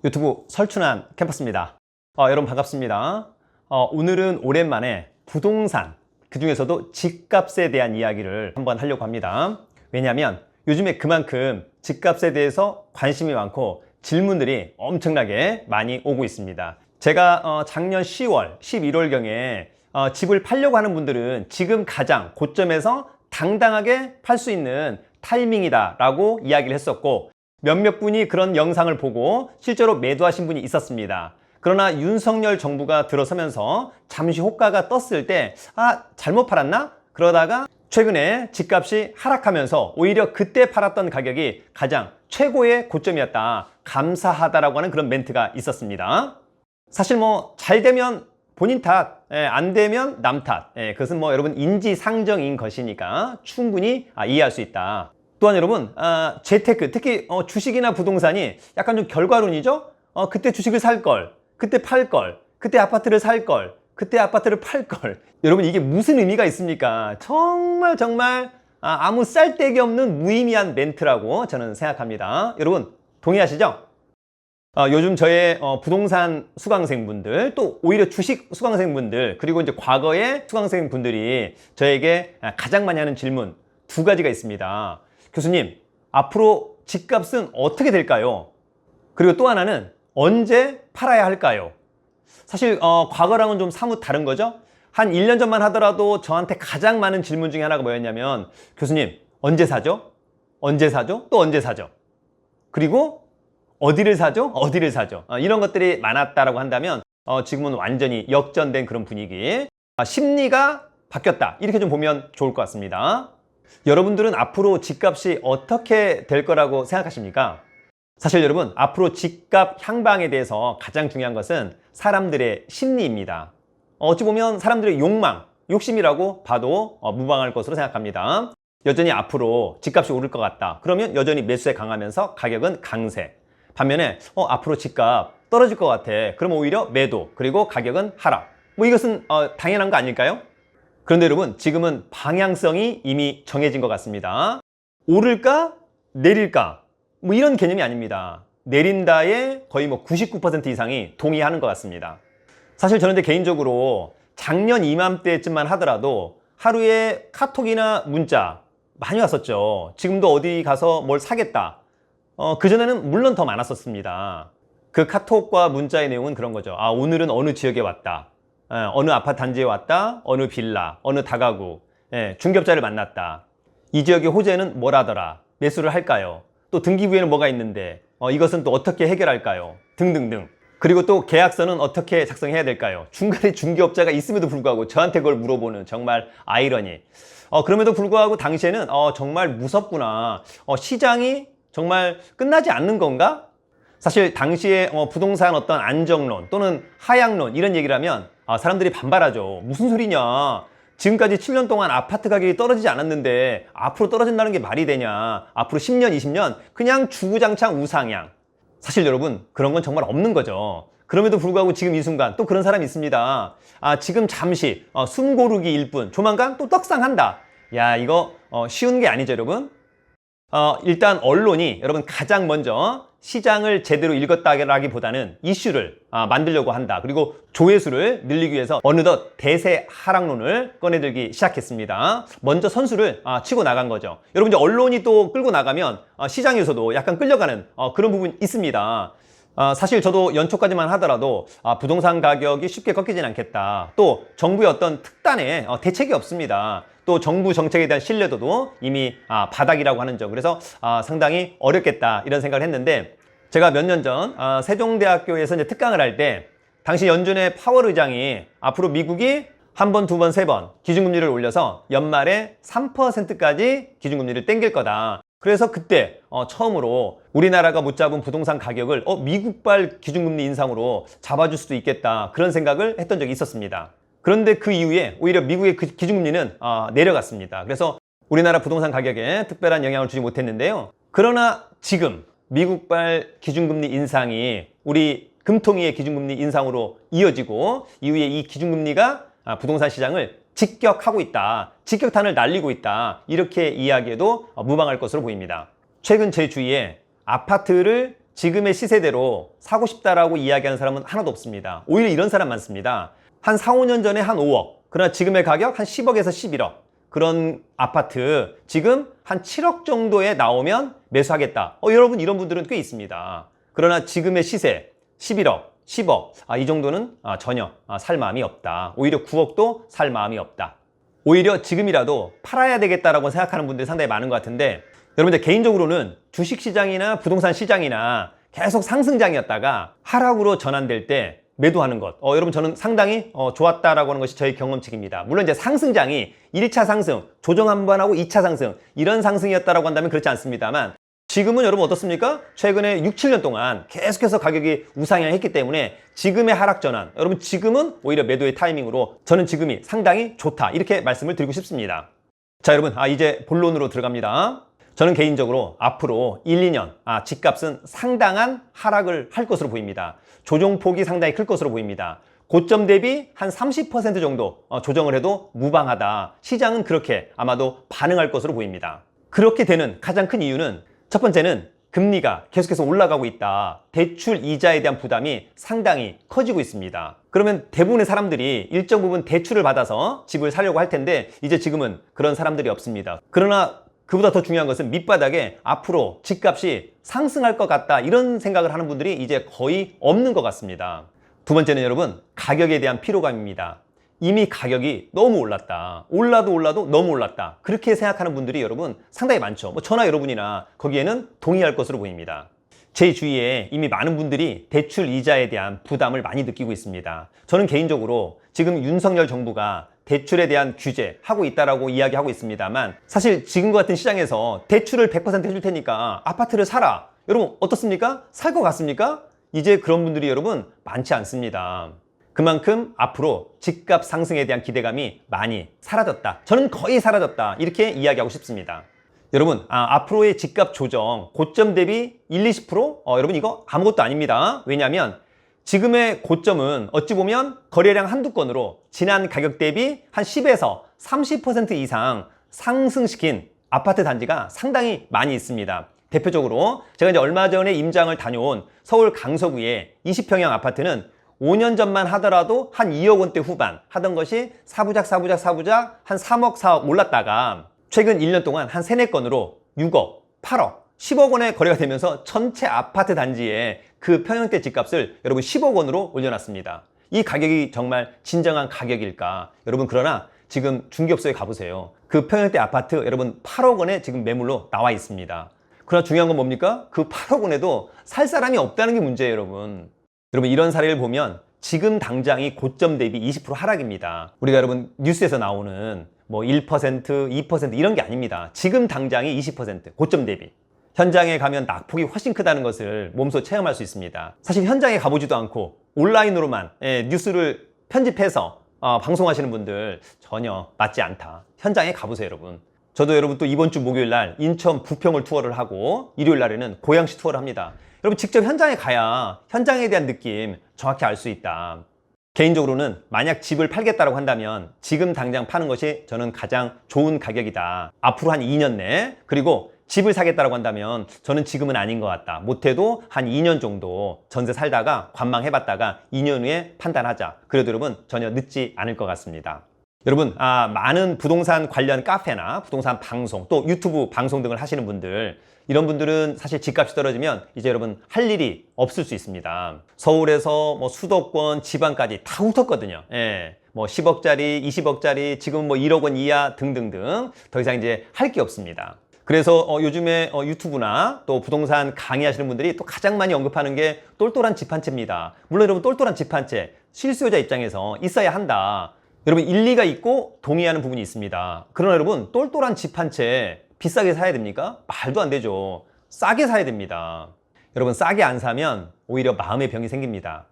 유튜브 설춘환 캠퍼스입니다. 여러분 반갑습니다. 오늘은 오랜만에 부동산, 그 중에서도 집값에 대한 이야기를 한번 하려고 합니다. 왜냐하면 요즘에 그만큼 집값에 대해서 관심이 많고 질문들이 엄청나게 많이 오고 있습니다. 제가 작년 10월, 11월경에 집을 팔려고 하는 분들은 지금 가장 고점에서 당당하게 팔 수 있는 타이밍이다 라고 이야기를 했었고, 몇몇 분이 그런 영상을 보고 실제로 매도하신 분이 있었습니다. 그러나 윤석열 정부가 들어서면서 잠시 호가가 떴을 때 잘못 팔았나? 그러다가 최근에 집값이 하락하면서 오히려 그때 팔았던 가격이 가장 최고의 고점이었다, 감사하다라고 하는 그런 멘트가 있었습니다. 사실 잘 되면 본인 탓, 안 되면 남 탓, 그것은 여러분 인지상정인 것이니까 충분히 이해할 수 있다. 또한 여러분, 재테크, 특히 주식이나 부동산이 약간 좀 결과론이죠. 그때 주식을 살 걸, 그때 팔 걸, 그때 아파트를 살 걸, 그때 아파트를 팔 걸. 여러분, 이게 무슨 의미가 있습니까? 정말 아무 쌀데기 없는 무의미한 멘트라고 저는 생각합니다. 여러분 동의하시죠? 요즘 저의 부동산 수강생분들, 또 오히려 주식 수강생분들, 그리고 이제 과거의 수강생분들이 저에게 가장 많이 하는 질문 두 가지가 있습니다. 교수님, 앞으로 집값은 어떻게 될까요? 그리고 또 하나는 언제 팔아야 할까요? 사실 과거랑은 좀 사뭇 다른 거죠. 한 1년 전만 하더라도 저한테 가장 많은 질문 중에 하나가 뭐였냐면, 교수님, 언제 사죠? 언제 사죠? 또 언제 사죠? 그리고 어디를 사죠? 어디를 사죠? 이런 것들이 많았다라고 한다면 지금은 완전히 역전된 그런 분위기, 심리가 바뀌었다, 이렇게 좀 보면 좋을 것 같습니다. 여러분들은 앞으로 집값이 어떻게 될 거라고 생각하십니까? 사실 여러분, 앞으로 집값 향방에 대해서 가장 중요한 것은 사람들의 심리입니다. 어찌 보면 사람들의 욕망, 욕심이라고 봐도 무방할 것으로 생각합니다. 여전히 앞으로 집값이 오를 것 같다, 그러면 여전히 매수에 강하면서 가격은 강세. 반면에 앞으로 집값 떨어질 것 같아, 그럼 오히려 매도, 그리고 가격은 하락. 이것은 당연한 거 아닐까요? 그런데 여러분, 지금은 방향성이 이미 정해진 것 같습니다. 오를까? 내릴까? 이런 개념이 아닙니다. 내린다에 거의 99% 이상이 동의하는 것 같습니다. 사실 저는 개인적으로 작년 이맘때쯤만 하더라도 하루에 카톡이나 문자 많이 왔었죠. 지금도 어디 가서 뭘 사겠다. 그전에는 물론 더 많았었습니다. 그 카톡과 문자의 내용은 그런 거죠. 오늘은 어느 지역에 왔다, 어느 아파트 단지에 왔다, 어느 빌라, 어느 다가구, 중개업자를 만났다, 이 지역의 호재는 뭐라더라, 매수를 할까요? 또 등기부에는 뭐가 있는데 이것은 또 어떻게 해결할까요? 등등등. 그리고 또 계약서는 어떻게 작성해야 될까요? 중간에 중개업자가 있음에도 불구하고 저한테 그걸 물어보는, 정말 아이러니. 그럼에도 불구하고 당시에는 정말 무섭구나, 시장이 정말 끝나지 않는 건가? 사실 당시에 부동산 어떤 안정론 또는 하향론 이런 얘기를 하면 사람들이 반발하죠. 무슨 소리냐, 지금까지 7년 동안 아파트 가격이 떨어지지 않았는데 앞으로 떨어진다는 게 말이 되냐, 앞으로 10년, 20년 그냥 주구장창 우상향. 사실 여러분, 그런 건 정말 없는 거죠. 그럼에도 불구하고 지금 이 순간 또 그런 사람이 있습니다. 지금 잠시 숨 고르기일 뿐, 조만간 또 떡상한다. 야, 이거 쉬운 게 아니죠 여러분. 일단 언론이 여러분 가장 먼저 시장을 제대로 읽었다기보다는 이슈를 만들려고 한다. 그리고 조회수를 늘리기 위해서 어느덧 대세 하락론을 꺼내들기 시작했습니다. 먼저 선수를 치고 나간 거죠. 여러분, 이제 언론이 또 끌고 나가면 시장에서도 약간 끌려가는 그런 부분이 있습니다. 사실 저도 연초까지만 하더라도 부동산 가격이 쉽게 꺾이진 않겠다, 또 정부의 어떤 특단의 대책이 없습니다, 또 정부 정책에 대한 신뢰도도 이미 바닥이라고 하는 점, 그래서 상당히 어렵겠다 이런 생각을 했는데, 제가 몇 년 전 세종대학교에서 이제 특강을 할 때 당시 연준의 파월 의장이 앞으로 미국이 한 번, 두 번, 세 번 기준금리를 올려서 연말에 3%까지 기준금리를 땡길 거다. 그래서 그때 처음으로 우리나라가 못 잡은 부동산 가격을 미국발 기준금리 인상으로 잡아줄 수도 있겠다, 그런 생각을 했던 적이 있었습니다. 그런데 그 이후에 오히려 미국의 그 기준금리는 내려갔습니다. 그래서 우리나라 부동산 가격에 특별한 영향을 주지 못했는데요. 그러나 지금 미국발 기준금리 인상이 우리 금통위의 기준금리 인상으로 이어지고, 이후에 이 기준금리가 부동산 시장을 직격하고 있다, 직격탄을 날리고 있다, 이렇게 이야기해도 무방할 것으로 보입니다. 최근 제 주위에 아파트를 지금의 시세대로 사고 싶다라고 이야기하는 사람은 하나도 없습니다. 오히려 이런 사람 많습니다. 한 4, 5년 전에 한 5억, 그러나 지금의 가격 한 10억에서 11억. 그런 아파트 지금 한 7억 정도에 나오면 매수하겠다. 여러분 이런 분들은 꽤 있습니다. 그러나 지금의 시세 11억, 10억 이 정도는 전혀 살 마음이 없다. 오히려 9억도 살 마음이 없다. 오히려 지금이라도 팔아야 되겠다라고 생각하는 분들이 상당히 많은 것 같은데, 여러분들 개인적으로는 주식시장이나 부동산 시장이나 계속 상승장이었다가 하락으로 전환될 때 매도하는 것, 여러분 저는 상당히 좋았다라고 하는 것이 저의 경험칙입니다. 물론 이제 상승장이 1차 상승, 조정 한 번 하고 2차 상승 이런 상승이었다라고 한다면 그렇지 않습니다만, 지금은 여러분 어떻습니까? 최근에 6, 7년 동안 계속해서 가격이 우상향했기 때문에 지금의 하락 전환, 여러분 지금은 오히려 매도의 타이밍으로 저는 지금이 상당히 좋다, 이렇게 말씀을 드리고 싶습니다. 자 여러분, 이제 본론으로 들어갑니다. 저는 개인적으로 앞으로 1, 2년 집값은 상당한 하락을 할 것으로 보입니다. 조정폭이 상당히 클 것으로 보입니다. 고점 대비 한 30% 정도 조정을 해도 무방하다. 시장은 그렇게 아마도 반응할 것으로 보입니다. 그렇게 되는 가장 큰 이유는, 첫 번째는 금리가 계속해서 올라가고 있다. 대출 이자에 대한 부담이 상당히 커지고 있습니다. 그러면 대부분의 사람들이 일정 부분 대출을 받아서 집을 사려고 할 텐데, 이제 지금은 그런 사람들이 없습니다. 그러나 그보다 더 중요한 것은 밑바닥에 앞으로 집값이 상승할 것 같다, 이런 생각을 하는 분들이 이제 거의 없는 것 같습니다. 두 번째는 여러분, 가격에 대한 피로감입니다. 이미 가격이 너무 올랐다. 올라도 너무 올랐다. 그렇게 생각하는 분들이 여러분 상당히 많죠. 저나 여러분이나 거기에는 동의할 것으로 보입니다. 제 주위에 이미 많은 분들이 대출 이자에 대한 부담을 많이 느끼고 있습니다. 저는 개인적으로 지금 윤석열 정부가 대출에 대한 규제하고 있다라고 이야기하고 있습니다만, 사실 지금과 같은 시장에서 대출을 100% 해줄 테니까 아파트를 사라, 여러분 어떻습니까? 살 것 같습니까? 이제 그런 분들이 여러분 많지 않습니다. 그만큼 앞으로 집값 상승에 대한 기대감이 많이 사라졌다. 저는 거의 사라졌다, 이렇게 이야기하고 싶습니다. 여러분, 앞으로의 집값 조정 고점 대비 1, 20%? 여러분 이거 아무것도 아닙니다. 왜냐하면 지금의 고점은 어찌 보면 거래량 한두 건으로 지난 가격 대비 한 10에서 30% 이상 상승시킨 아파트 단지가 상당히 많이 있습니다. 대표적으로 제가 이제 얼마 전에 임장을 다녀온 서울 강서구의 20평형 아파트는 5년 전만 하더라도 한 2억 원대 후반 하던 것이 사부작 한 3억, 4억 올랐다가 최근 1년 동안 한 3, 4건으로 6억, 8억, 10억 원에 거래가 되면서 전체 아파트 단지의 그 평형대 집값을 여러분 10억 원으로 올려놨습니다. 이 가격이 정말 진정한 가격일까? 여러분 그러나 지금 중개업소에 가보세요. 그 평형대 아파트 여러분 8억 원에 지금 매물로 나와 있습니다. 그러나 중요한 건 뭡니까? 그 8억 원에도 살 사람이 없다는 게 문제예요, 여러분. 여러분 이런 사례를 보면 지금 당장이 고점 대비 20% 하락입니다. 우리가 여러분 뉴스에서 나오는 뭐 1%, 2% 이런 게 아닙니다. 지금 당장이 20% 고점 대비. 현장에 가면 낙폭이 훨씬 크다는 것을 몸소 체험할 수 있습니다. 사실 현장에 가보지도 않고 온라인으로만 뉴스를 편집해서 방송하시는 분들 전혀 맞지 않다. 현장에 가보세요, 여러분. 저도 여러분 또 이번 주 목요일 날 인천 부평을 투어를 하고 일요일 날에는 고양시 투어를 합니다. 여러분 직접 현장에 가야 현장에 대한 느낌 정확히 알 수 있다. 개인적으로는 만약 집을 팔겠다고 한다면 지금 당장 파는 것이 저는 가장 좋은 가격이다. 앞으로 한 2년 내, 그리고 집을 사겠다고 한다면 저는 지금은 아닌 것 같다. 못해도 한 2년 정도 전세 살다가 관망해봤다가 2년 후에 판단하자. 그래도 여러분 전혀 늦지 않을 것 같습니다. 여러분 많은 부동산 관련 카페나 부동산 방송 또 유튜브 방송 등을 하시는 분들, 이런 분들은 사실 집값이 떨어지면 이제 여러분 할 일이 없을 수 있습니다. 서울에서 뭐 수도권 지방까지 다 훑었거든요. 뭐 10억짜리 20억짜리 지금 뭐 1억 원 이하 등등등 더 이상 이제 할 게 없습니다. 그래서 요즘에 유튜브나 또 부동산 강의하시는 분들이 또 가장 많이 언급하는 게 똘똘한 집 한 채입니다. 물론 여러분 똘똘한 집 한 채 실수요자 입장에서 있어야 한다. 여러분 일리가 있고 동의하는 부분이 있습니다. 그러나 여러분 똘똘한 집 한 채 비싸게 사야 됩니까? 말도 안 되죠. 싸게 사야 됩니다. 여러분 싸게 안 사면 오히려 마음의 병이 생깁니다.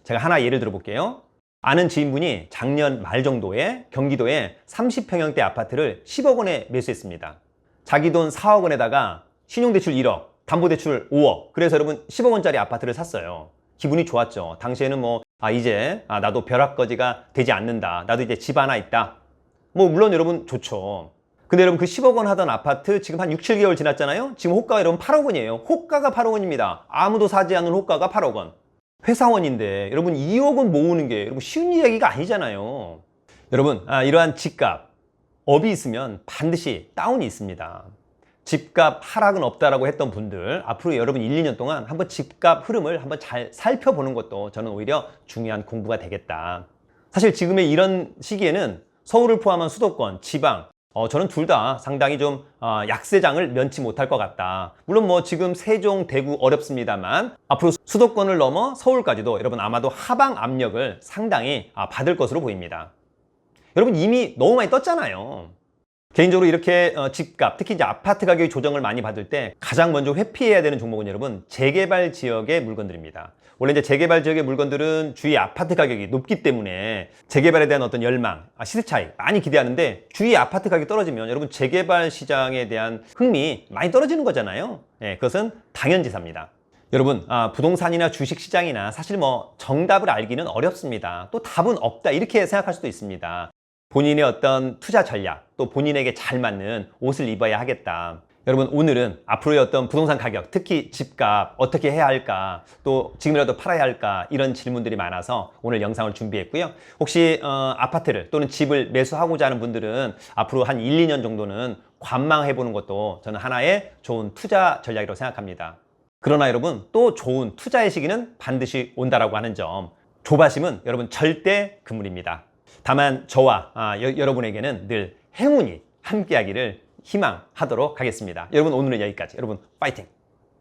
제가 하나 예를 들어 볼게요. 아는 지인분이 작년 말 정도에 경기도에 30평형대 아파트를 10억 원에 매수했습니다. 자기 돈 4억 원에다가 신용대출 1억, 담보대출 5억. 그래서 여러분 10억 원짜리 아파트를 샀어요. 기분이 좋았죠. 당시에는 뭐 이제 나도 벼락거지가 되지 않는다. 나도 이제 집 하나 있다. 뭐 물론 여러분 좋죠. 근데 여러분 그 10억 원 하던 아파트 지금 한 6, 7개월 지났잖아요. 지금 호가가 여러분 8억 원이에요. 호가가 8억 원입니다. 아무도 사지 않는 호가가 8억 원. 회사원인데 여러분 2억 원 모으는 게 여러분 쉬운 이야기가 아니잖아요. 여러분 이러한 집값 업이 있으면 반드시 다운이 있습니다. 집값 하락은 없다라고 했던 분들 앞으로 여러분 1, 2년 동안 한번 집값 흐름을 한번 잘 살펴보는 것도 저는 오히려 중요한 공부가 되겠다. 사실 지금의 이런 시기에는 서울을 포함한 수도권, 지방 저는 둘 다 상당히 좀 약세장을 면치 못할 것 같다. 물론 뭐 지금 세종, 대구 어렵습니다만 앞으로 수도권을 넘어 서울까지도 여러분 아마도 하방 압력을 상당히 받을 것으로 보입니다. 여러분 이미 너무 많이 떴잖아요. 개인적으로 이렇게 집값, 특히 이제 아파트 가격이 조정을 많이 받을 때 가장 먼저 회피해야 되는 종목은 여러분 재개발 지역의 물건들입니다. 원래 이제 재개발 지역의 물건들은 주위 아파트 가격이 높기 때문에 재개발에 대한 어떤 열망, 시세 차익 많이 기대하는데 주위 아파트 가격이 떨어지면 여러분 재개발 시장에 대한 흥미 많이 떨어지는 거잖아요. 그것은 당연지사입니다. 여러분 부동산이나 주식시장이나 사실 뭐 정답을 알기는 어렵습니다. 또 답은 없다 이렇게 생각할 수도 있습니다. 본인의 어떤 투자 전략, 또 본인에게 잘 맞는 옷을 입어야 하겠다. 여러분 오늘은 앞으로의 어떤 부동산 가격, 특히 집값 어떻게 해야 할까, 또 지금이라도 팔아야 할까 이런 질문들이 많아서 오늘 영상을 준비했고요. 혹시 아파트를 또는 집을 매수하고자 하는 분들은 앞으로 한 1, 2년 정도는 관망해보는 것도 저는 하나의 좋은 투자 전략이라고 생각합니다. 그러나 여러분 또 좋은 투자의 시기는 반드시 온다라고 하는 점, 조바심은 여러분 절대 금물입니다. 다만 저와 여러분에게는 늘 행운이 함께하기를 희망하도록 하겠습니다. 여러분 오늘은 여기까지. 여러분 파이팅!